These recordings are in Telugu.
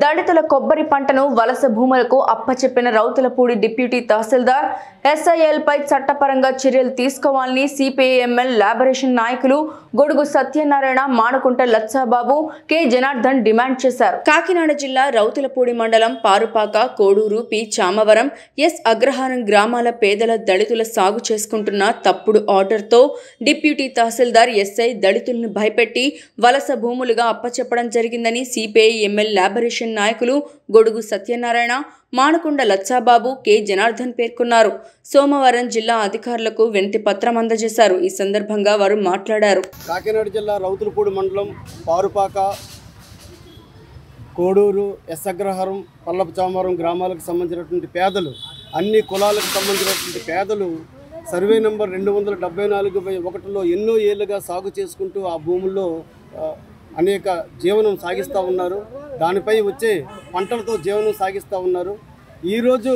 దళితుల కొబ్బరి పంటను వలస భూములకు అప్పచెప్పిన రౌతులపూడి డిప్యూటీ తహసీల్దార్ ఎస్ఐఎల్ పై చట్టపరంగా చర్యలు తీసుకోవాలని సిపిఐఎంఎల్ లాబరేషన్ నాయకులు గొడుగు సత్యనారాయణ, మానకుంట లచ్చాబాబు, కె జనార్దన్ డిమాండ్ చేశారు. కాకినాడ జిల్లా రౌతులపూడి మండలం పారుపాక, కోడూరు, పి చామవరం, ఎస్ అగ్రహారం గ్రామాల పేదల దళితుల సాగు చేసుకుంటున్న తప్పుడు ఆర్డర్తో డిప్యూటీ తహసీల్దార్ ఎస్ఐ దళితులను భయపెట్టి వలస భూములుగా అప్పచెప్పడం జరిగిందని సిపిఐఎంఎల్ లాబరేషన్ నాయకులు గొడుగు సత్యనారాయణ, మానకొండ లచ్చాబాబు, కె జనార్దన్ పేర్కొన్నారు. సోమవారం జిల్లా అధికారులకు వినతి పత్రం అందజేశారు. ఈ సందర్భంగా వారు మాట్లాడారు. కాకినాడ జిల్లా రౌతులపూడి మండలం పారుపాక, కోడూరు, ఎస్ అగ్రహారం, పల్లపు చామవరం గ్రామాలకు సంబంధించినటువంటి పేదలు, అన్ని కులాలకు సంబంధించినటువంటి పేదలు సర్వే నెంబర్ 274/1లో ఎన్నో ఏళ్ళుగా సాగు చేసుకుంటూ ఆ భూముల్లో అనేక జీవనం సాగిస్తూ ఉన్నారు. దానిపై వచ్చే పంటలతో జీవనం సాగిస్తూ ఉన్నారు. ఈరోజు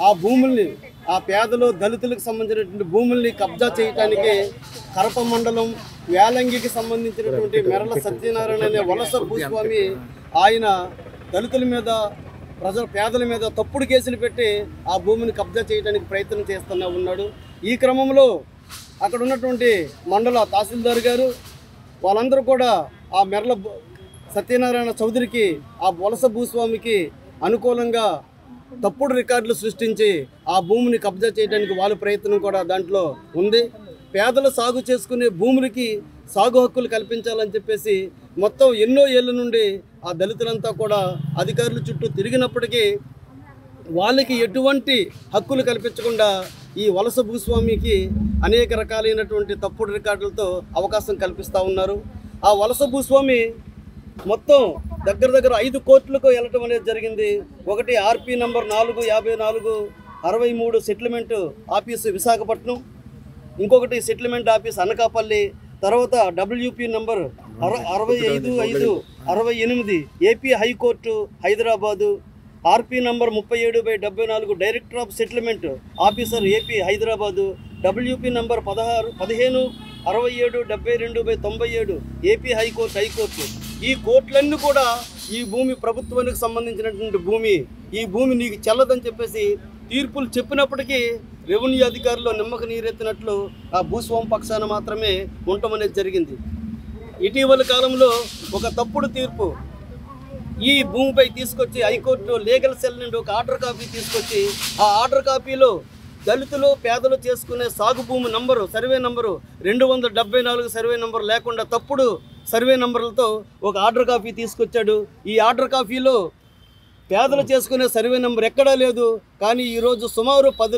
ఆ భూముల్ని, ఆ పేదలు దళితులకు సంబంధించినటువంటి భూముల్ని కబ్జా చేయడానికి కరప మండలం వేలంగికి సంబంధించినటువంటి మెరల సత్యనారాయణ అనే వలస భూస్వామి ఆయన దళితుల మీద, పేదల మీద తప్పుడు కేసులు పెట్టి ఆ భూమిని కబ్జా చేయడానికి ప్రయత్నం చేస్తూనే ఉన్నాడు. ఈ క్రమంలో అక్కడ ఉన్నటువంటి మండల తహసీల్దార్ గారు వాళ్ళందరూ కూడా ఆ మెరల సత్యనారాయణ చౌదరికి, ఆ వలస భూస్వామికి అనుకూలంగా తప్పుడు రికార్డులు సృష్టించి ఆ భూమిని కబ్జా చేయడానికి వాళ్ళ ప్రయత్నం కూడా దాంట్లో ఉంది. పేదలు సాగు చేసుకునే భూములకి సాగు హక్కులు కల్పించాలని చెప్పేసి మొత్తం ఎన్నో ఏళ్ళ నుండి ఆ దళితులంతా కూడా అధికారుల చుట్టూ తిరిగినప్పటికీ వాళ్ళకి ఎటువంటి హక్కులు కల్పించకుండా ఈ వలస భూస్వామికి అనేక రకాలైనటువంటి తప్పుడు రికార్డులతో అవకాశం కల్పిస్తూ ఉన్నారు. ఆ వలస భూస్వామి మొత్తం దగ్గర 5 కోర్టులకు వెళ్ళటం అనేది జరిగింది. ఒకటి RP number 454/63 settlement office Visakhapatnam, ఇంకొకటి సెటిల్మెంట్ ఆఫీస్ అనకాపల్లి, తర్వాత WP number 65/568 AP high court Hyderabad, RP number 37/74 director of settlement officer AP Hyderabad, WP number 15/67/72/97 AP high court. ఈ కోర్టులన్నీ కూడా ఈ భూమి ప్రభుత్వానికి సంబంధించినటువంటి భూమి, ఈ భూమి నీకు చెల్లదని చెప్పేసి తీర్పులు చెప్పినప్పటికీ రెవెన్యూ అధికారులు నిమ్మక నీరెత్తినట్లు ఆ భూస్వామి పక్షాన మాత్రమే ఉండటమనేది జరిగింది. ఇటీవల కాలంలో ఒక తప్పుడు తీర్పు ఈ భూమిపై తీసుకొచ్చి హైకోర్టు లీగల్ సెల్ నుండి ఒక ఆర్డర్ కాపీ తీసుకొచ్చి ఆ ఆర్డర్ కాపీలో దళితులు పేదలు చేసుకునే సాగు భూమి number, survey number 274 survey number లేకుండా తప్పుడు సర్వే నంబర్లతో ఒక ఆర్డర్ కాపీ తీసుకొచ్చాడు. ఈ ఆర్డర్ కాపీలో పేదలు చేసుకునే సర్వే నెంబర్ ఎక్కడా లేదు. కానీ ఈరోజు సుమారు 10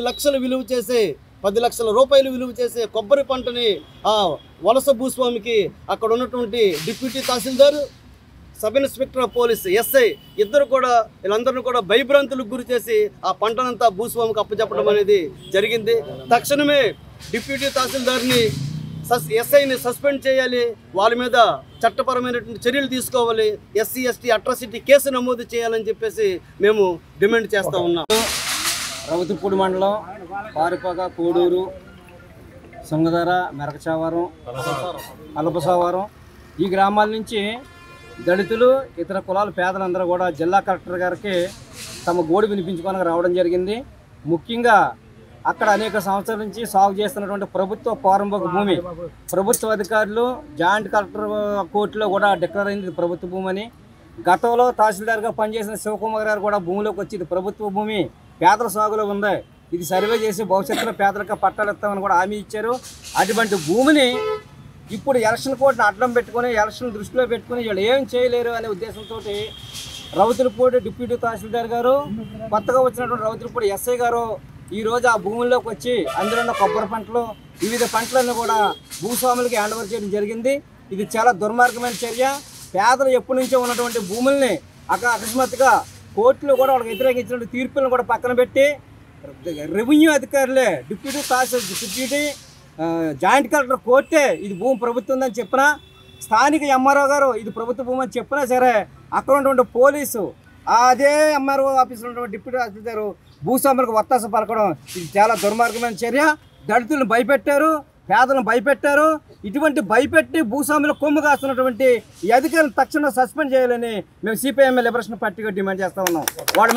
లక్షల రూపాయలు విలువ చేసే కొబ్బరి పంటని ఆ వలస భూస్వామికి అక్కడ ఉన్నటువంటి deputy tahsildar, sub inspector of police, SI వీళ్ళందరినీ కూడా భయభ్రాంతులకు గురి చేసి ఆ పంటనంతా భూస్వామికి అప్పచెప్పడం అనేది జరిగింది. తక్షణమే డిప్యూటీ తహసీల్దార్ని, ఎస్ఐని సస్పెండ్ చేయాలి, వాళ్ళ మీద చట్టపరమైనటువంటి చర్యలు తీసుకోవాలి, SC ST అట్రాసిటీ కేసు నమోదు చేయాలని చెప్పేసి మేము డిమాండ్ చేస్తూ ఉన్నాం. రౌతులపూడి మండలం పారుపాక, కోడూరు, సుంగధర, మెరకచావరం, అలపసావరం ఈ గ్రామాల నుంచి దళితులు, ఇతర కులాల పేదలందరూ కూడా జిల్లా కలెక్టర్ గారికి తమ గోడు వినిపించుకోవడానికి రావడం జరిగింది. ముఖ్యంగా అక్కడ అనేక సంవత్సరాల నుంచి సాగు చేస్తున్నటువంటి ప్రభుత్వ పారంభక భూమి, ప్రభుత్వ అధికారులు జాయింట్ కలెక్టర్ కోర్టులో కూడా డిక్లేర్ అయింది ప్రభుత్వ భూమి అని. గతంలో తహసీల్దార్గా పనిచేసిన శివకుమార్ గారు కూడా భూమిలోకి వచ్చి ఇది ప్రభుత్వ భూమి, పేదల సాగులో ఉంది, ఇది సర్వే చేసి భవిష్యత్తులో పేదలకు పట్టాలు ఇస్తామని కూడా హామీ ఇచ్చారు. అటువంటి భూమిని ఇప్పుడు ఎలక్షన్ కోడ్ని అడ్డం పెట్టుకుని, ఎలక్షన్ దృష్టిలో పెట్టుకుని వీళ్ళు ఏం చేయలేరు అనే ఉద్దేశంతో రౌతులపూడి డిప్యూటీ తహసీల్దార్ గారు, కొత్తగా వచ్చినటువంటి రౌతులపూడి ఎస్ఐ గారు ఈరోజు ఆ భూముల్లోకి వచ్చి అందులో ఉన్న కొబ్బరి పంటలు, వివిధ పంటలన్నీ కూడా భూస్వాములకి హ్యాండ్ ఓవర్ చేయడం జరిగింది. ఇది చాలా దుర్మార్గమైన చర్య. పేదలు ఎప్పటి నుంచో ఉన్నటువంటి భూముల్ని అకస్మాత్తుగా కోర్టులు కూడా వాళ్ళకి వ్యతిరేకించిన తీర్పులను కూడా పక్కన పెట్టి రెవెన్యూ అధికారులే, డిప్యూటీ జాయింట్ కలెక్టర్ కోర్టే ఇది భూమి ప్రభుత్వం అని చెప్పినా, స్థానిక ఎంఆర్ఓ గారు ఇది ప్రభుత్వ భూమి అని చెప్పినా సరే అక్కడ ఉన్నటువంటి పోలీసు, అదే ఎంఆర్ఓ ఆఫీసులో ఉన్నటువంటి డిప్యూటీ తహసీల్దార్ భూస్వాములకు వత్తాస పలకడం ఇది చాలా దుర్మార్గమైన చర్య. దళితులను భయపెట్టారు, పేదలను భయపెట్టారు. ఇటువంటి భయపెట్టి భూస్వాములు కొమ్ము కాస్తున్నటువంటి ఈ అధికారులను తక్షణం సస్పెండ్ చేయాలని మేము సిపిఐఎం లిబరేషన్ పార్టీగా డిమాండ్ చేస్తా ఉన్నాం. వాడి